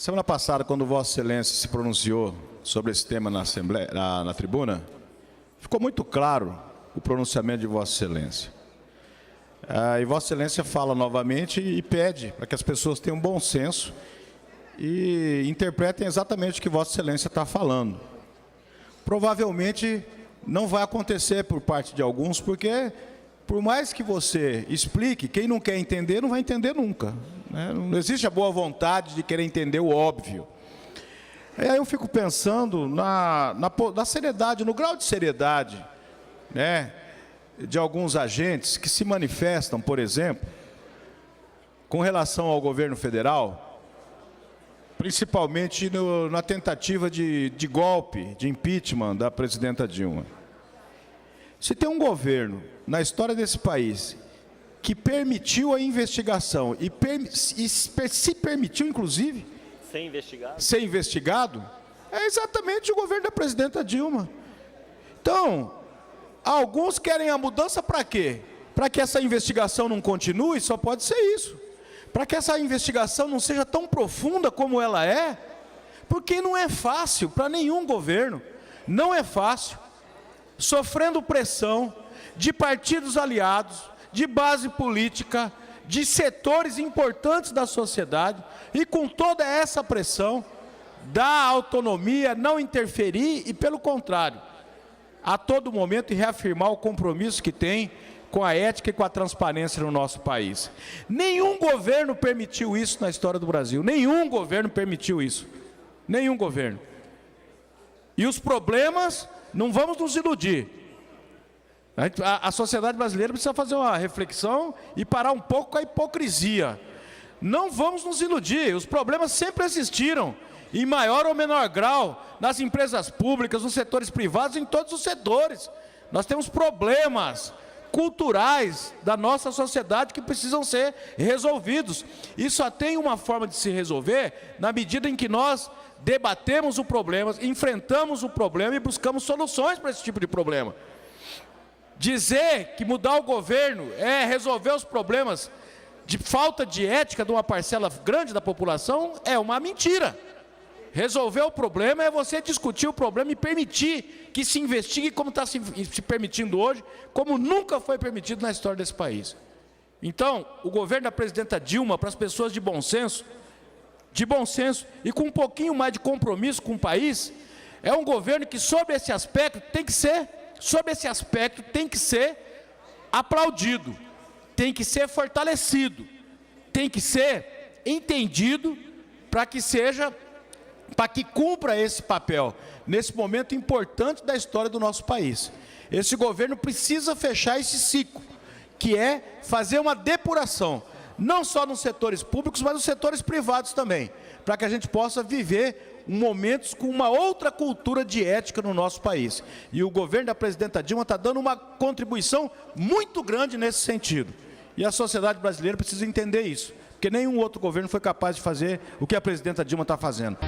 Semana passada, quando Vossa Excelência se pronunciou sobre esse tema na Assembleia, na tribuna, ficou muito claro o pronunciamento de Vossa Excelência. E Vossa Excelência fala novamente e pede para que as pessoas tenham bom senso e interpretem exatamente o que Vossa Excelência está falando. Provavelmente não vai acontecer por parte de alguns, porque por mais que você explique, quem não quer entender não vai entender nunca, né? Não existe a boa vontade de querer entender o óbvio. Aí eu fico pensando na seriedade, no grau de seriedade, né, de alguns agentes que se manifestam, por exemplo, com relação ao governo federal, principalmente na tentativa de golpe, de impeachment da presidenta Dilma. Se tem um governo na história desse país que permitiu a investigação e se permitiu, inclusive, ser investigado, é exatamente o governo da presidenta Dilma. Então, alguns querem a mudança para quê? Para que essa investigação não continue, só pode ser isso. Para que essa investigação não seja tão profunda como ela é, porque não é fácil para nenhum governo, não é fácil, sofrendo pressão de partidos aliados, de base política, de setores importantes da sociedade, e com toda essa pressão, da autonomia, não interferir e, pelo contrário, a todo momento reafirmar o compromisso que tem com a ética e com a transparência no nosso país. Nenhum governo permitiu isso na história do Brasil, nenhum governo permitiu isso, nenhum governo. E os problemas, não vamos nos iludir, a sociedade brasileira precisa fazer uma reflexão e parar um pouco com a hipocrisia. Não vamos nos iludir, os problemas sempre existiram, em maior ou menor grau, nas empresas públicas, nos setores privados, em todos os setores. Nós temos problemas culturais da nossa sociedade que precisam ser resolvidos. E só tem uma forma de se resolver na medida em que nós debatemos o problema, enfrentamos o problema e buscamos soluções para esse tipo de problema. Dizer que mudar o governo é resolver os problemas de falta de ética de uma parcela grande da população é uma mentira. Resolver o problema é você discutir o problema e permitir que se investigue como está se permitindo hoje, como nunca foi permitido na história desse país. Então, o governo da presidenta Dilma, para as pessoas de bom senso e com um pouquinho mais de compromisso com o país, é um governo que sobre esse aspecto tem que ser aplaudido, tem que ser fortalecido, tem que ser entendido para que cumpra esse papel, nesse momento importante da história do nosso país. Esse governo precisa fechar esse ciclo, que é fazer uma depuração, não só nos setores públicos, mas nos setores privados também, para que a gente possa viver momentos com uma outra cultura de ética no nosso país. E o governo da presidenta Dilma está dando uma contribuição muito grande nesse sentido. E a sociedade brasileira precisa entender isso, porque nenhum outro governo foi capaz de fazer o que a presidenta Dilma está fazendo.